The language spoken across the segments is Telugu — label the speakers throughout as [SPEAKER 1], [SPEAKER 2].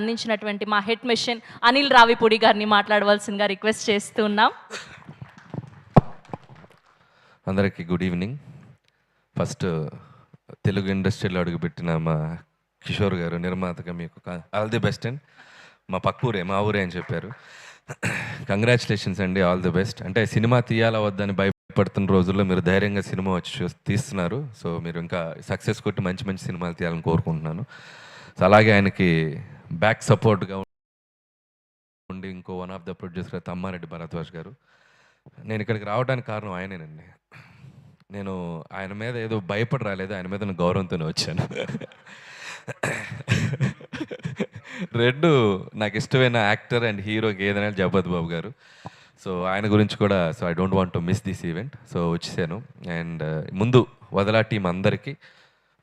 [SPEAKER 1] అందించినటువంటి మా హెడ్ మిషన్ అనిల్ రావిపూడి గారిని మాట్లాడవలసిందిగా రిక్వెస్ట్ చేస్తున్నాం.
[SPEAKER 2] అందరికీ గుడ్ ఈవినింగ్. ఫస్ట్ తెలుగు ఇండస్ట్రీలో అడుగుపెట్టిన మా కిషోర్ గారు నిర్మాతగా మీకు ఆల్ ది బెస్ట్ అండ్ మా పక్కూరే మా ఊరే అని చెప్పారు. కంగ్రాచులేషన్స్ అండి, ఆల్ ది బెస్ట్. అంటే సినిమా తీయాలా వద్దని భయపడుతున్న రోజుల్లో మీరు ధైర్యంగా సినిమా వచ్చి తీస్తున్నారు. సో మీరు ఇంకా సక్సెస్ కొట్టి మంచి మంచి సినిమాలు తీయాలని కోరుకుంటున్నాను. సో అలాగే ఆయనకి బ్యాక్ సపోర్ట్గా ఉండి ఇంకో one of the producer Tammareddy Bharadwaj గారు. నేను ఇక్కడికి రావడానికి కారణం ఆయనేనండి. నేను ఆయన మీద ఏదో భయపడి రాలేదు, ఆయన మీద గౌరవంతోనే వచ్చాను. రెండు నాకు ఇష్టమైన యాక్టర్ అండ్ హీరోకి ఏదైనా జగపతి బాబు గారు. సో ఆయన గురించి కూడా so I don't want to miss this event. So వచ్చేసాను. అండ్ ముందు వదలా టీం అందరికీ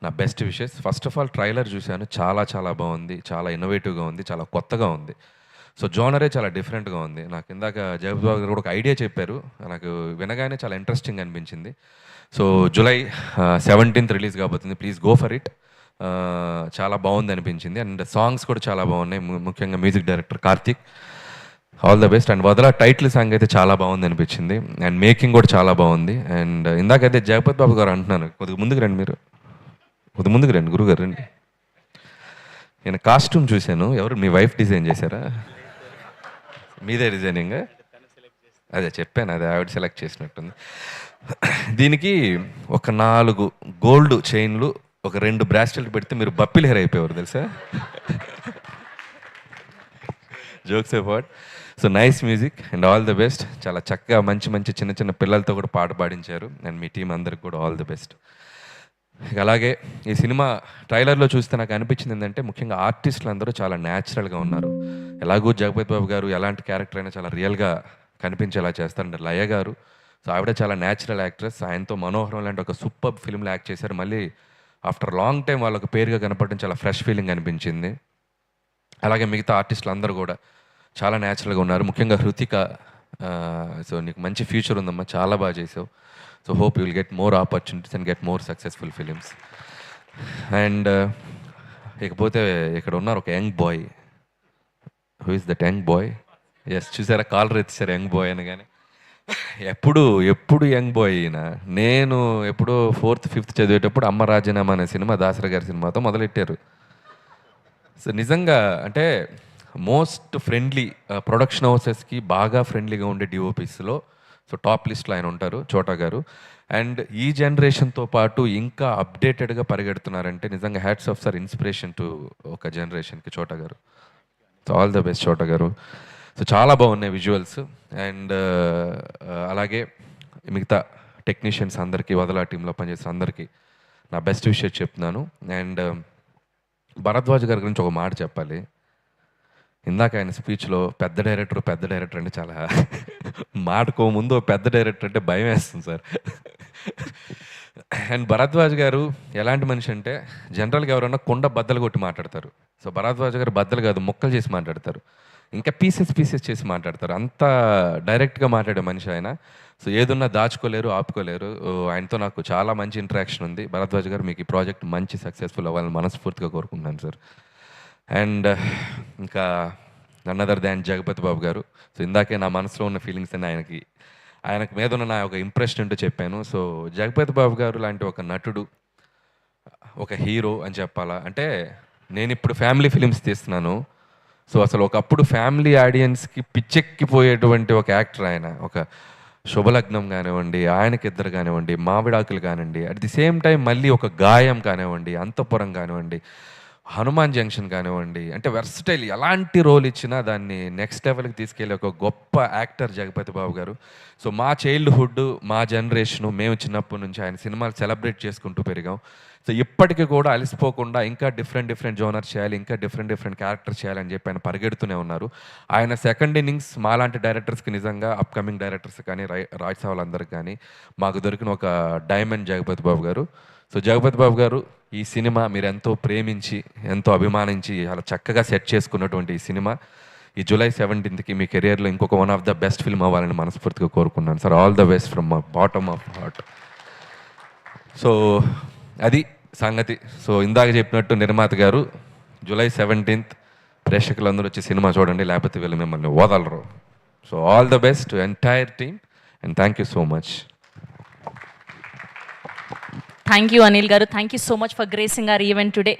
[SPEAKER 2] నా best wishes. First of all trailer చూశాను, చాలా చాలా బాగుంది, చాలా ఇన్నోవేటివ్గా ఉంది, చాలా కొత్తగా ఉంది. సో జోనరే చాలా డిఫరెంట్గా ఉంది. నాకు ఇందాక జగపతి బాబు గారు కూడా ఒక ఐడియా చెప్పారు, నాకు వినగానే చాలా ఇంట్రెస్టింగ్ అనిపించింది. సో జూలై 17th రిలీజ్ కాబోతుంది, ప్లీజ్ గో ఫర్ ఇట్. చాలా బాగుంది అనిపించింది. అండ్ సాంగ్స్ కూడా చాలా బాగున్నాయి, ముఖ్యంగా music director Karthik, all the best. And Vadala title song అయితే చాలా బాగుంది అనిపించింది. అండ్ మేకింగ్ కూడా చాలా బాగుంది. అండ్ ఇందాకైతే జగపతి బాబు గారు అంటున్నాను, కొద్దిగా ముందుకు రండి, మీరు కొద్దిగా ముందుకు రండి, గురుగారు రండి. నేను కాస్ట్యూమ్ చూశాను, ఎవరు మీ వైఫ్ డిజైన్ చేశారా? మీదే డిజైనింగ్? అదే చెప్పాను, అదే ఆవిడ సెలెక్ట్ చేసినట్టుంది. దీనికి ఒక 4 గోల్డ్ చైన్లు, ఒక 2 బ్రాస్లెట్ పెడితే మీరు బప్పిల్ హెయిర్ అయిపోయేవారు తెలుసా. Jokes about. So nice music and all the best. చాలా చక్కగా మంచి మంచి చిన్న చిన్న పిల్లలతో కూడా పాట పాడించారు. అండ్ మీ టీం అందరికి కూడా ఆల్ ది బెస్ట్. అలాగే ఈ సినిమా ట్రైలర్లో చూస్తే నాకు అనిపించింది ఏంటంటే, ముఖ్యంగా ఆర్టిస్టులు అందరూ చాలా న్యాచురల్గా ఉన్నారు. ఎలాగూ జగపతి బాబు గారు ఎలాంటి క్యారెక్టర్ అయినా చాలా రియల్గా కనిపించేలా చేస్తారంటే లయ గారు, సో ఆవిడ చాలా న్యాచురల్ యాక్ట్రెస్. ఆయనతో మనోహరం లాంటి ఒక సూపర్ ఫిల్మ్లో యాక్ట్ చేశారు. మళ్ళీ ఆఫ్టర్ లాంగ్ టైం వాళ్ళకు పేరుగా కనపడడం చాలా ఫ్రెష్ ఫీలింగ్ అనిపించింది. అలాగే మిగతా ఆర్టిస్టులు అందరూ కూడా చాలా న్యాచురల్గా ఉన్నారు. ముఖ్యంగా హృతిక, సో నీకు మంచి ఫ్యూచర్ ఉందమ్మా, చాలా బాగా చేసావు. So hope you will get more opportunities and get more successful films. And ఇకపోతే ఇక్కడ ఉన్నారు ఒక young boy. Who is that young boy? Yes, చూసారా కాలర్ ఎత్తిసారు యంగ్ బాయ్ అనగానే. ఎప్పుడు యంగ్ బాయ్ అయినా, నేను ఎప్పుడో 4th 5th చదివేటప్పుడు అమ్మ రాజీనామా అనే సినిమా దాసరి గారి సినిమాతో మొదలెట్టారు. సో నిజంగా అంటే మోస్ట్ ఫ్రెండ్లీ ప్రొడక్షన్ హౌసెస్కి బాగా ఫ్రెండ్లీగా ఉండే డిఓపీస్లో సో టాప్ లిస్ట్లో ఆయన ఉంటారు, చోటా గారు. అండ్ ఈ జనరేషన్తో పాటు ఇంకా అప్డేటెడ్గా పరిగెడుతున్నారంటే నిజంగా hats off sir, inspiration to ఒక జనరేషన్కి చోటా గారు. సో ఆల్ ద బెస్ట్ చోటా గారు. సో చాలా బాగున్నాయి విజువల్స్. అండ్ అలాగే మిగతా టెక్నీషియన్స్ అందరికీ, వదలా టీంలో పనిచేసే అందరికీ నా బెస్ట్ విషయం చెప్తున్నాను. అండ్ భరద్వాజ్ గారి గురించి ఒక మాట చెప్పాలి. ఇందాక ఆయన స్పీచ్లో పెద్ద డైరెక్టర్ అంటే చాలా మాటకో ముందు పెద్ద డైరెక్టర్ అంటే భయం వేస్తుంది సార్. అండ్ భరద్వాజ్ గారు ఎలాంటి మనిషి అంటే, జనరల్గా ఎవరైనా కుండ బద్దలు కొట్టి మాట్లాడతారు. సో భరద్వాజ్ గారు బద్దలు కాదు, ముక్కలు చేసి మాట్లాడతారు, ఇంకా పీసెస్ చేసి మాట్లాడతారు. అంత డైరెక్ట్గా మాట్లాడే మనిషి ఆయన. సో ఏదున్నా దాచుకోలేరు, ఆపుకోలేరు. ఆయనతో నాకు చాలా మంచి ఇంటరాక్షన్ ఉంది. భరద్వాజ్ గారు, మీకు ఈ ప్రాజెక్ట్ మంచి సక్సెస్ఫుల్ అవ్వాలని మనస్ఫూర్తిగా కోరుకుంటున్నాను సార్. అండ్ ఇంకా నన్ అదర్ దాన్ జగపతి బాబు గారు. సో ఇందాకే నా మనసులో ఉన్న ఫీలింగ్స్ అన్ని ఆయనకు మీద ఉన్న నా ఒక ఇంప్రెషన్ అంటూ చెప్పాను. సో జగపతి బాబు గారు లాంటి ఒక నటుడు, ఒక హీరో అని చెప్పాలా అంటే, నేను ఇప్పుడు ఫ్యామిలీ ఫిలిమ్స్ తీస్తున్నాను. సో అసలు ఒకప్పుడు ఫ్యామిలీ ఆడియన్స్కి పిచ్చెక్కిపోయేటువంటి ఒక యాక్టర్ ఆయన. ఒక శుభలగ్నం కానివ్వండి, ఆయనకిద్దరు కానివ్వండి, మావిడాకులు కానివ్వండి, అట్ ది సేమ్ టైం మళ్ళీ ఒక గాయం కానివ్వండి, అంతఃపురం కానివ్వండి, హనుమాన్ జంక్షన్ కానివ్వండి, అంటే వెర్సటైల్ ఎలాంటి రోల్ ఇచ్చినా దాన్ని నెక్స్ట్ లెవెల్కి తీసుకెళ్ళే ఒక గొప్ప యాక్టర్ జగపతి బాబు గారు. సో మా చైల్డ్హుడ్, మా జనరేషను, మేము చిన్నప్పటి నుంచి ఆయన సినిమాలు సెలబ్రేట్ చేసుకుంటూ పెరిగాం. సో ఇప్పటికీ కూడా అలసిపోకుండా ఇంకా డిఫరెంట్ జోనర్ చేయాలి, ఇంకా డిఫరెంట్ క్యారెక్టర్ చేయాలని చెప్పి ఆయన పరిగెడుతూనే ఉన్నారు. ఆయన సెకండ్ ఇన్నింగ్స్ మాలాంటి డైరెక్టర్స్కి, నిజంగా అప్కమింగ్ డైరెక్టర్స్ కానీ, రాజ్ వాళ్ళందరికీ కానీ మాకు దొరికిన ఒక డైమండ్ జగపతి బాబు గారు. సో జగపతి బాబు గారు, ఈ సినిమా మీరు ఎంతో ప్రేమించి, ఎంతో అభిమానించి చాలా చక్కగా సెట్ చేసుకున్నటువంటి ఈ సినిమా ఈ జూలై 17th మీ కెరియర్లో ఇంకొక one of the best film అవ్వాలని మనస్ఫూర్తిగా కోరుకున్నాను sir. All the best from my bottom of heart. So అది సంగతి. సో ఇందాక చెప్పినట్టు నిర్మాత గారు జూలై 17th ప్రేక్షకులందరూ వచ్చి సినిమా చూడండి, లేకపోతే వీళ్ళు మిమ్మల్ని వదలరు. So all the best to entire team and thank you so much.
[SPEAKER 1] Thank you Anil గారు, thank you so much for gracing our event today.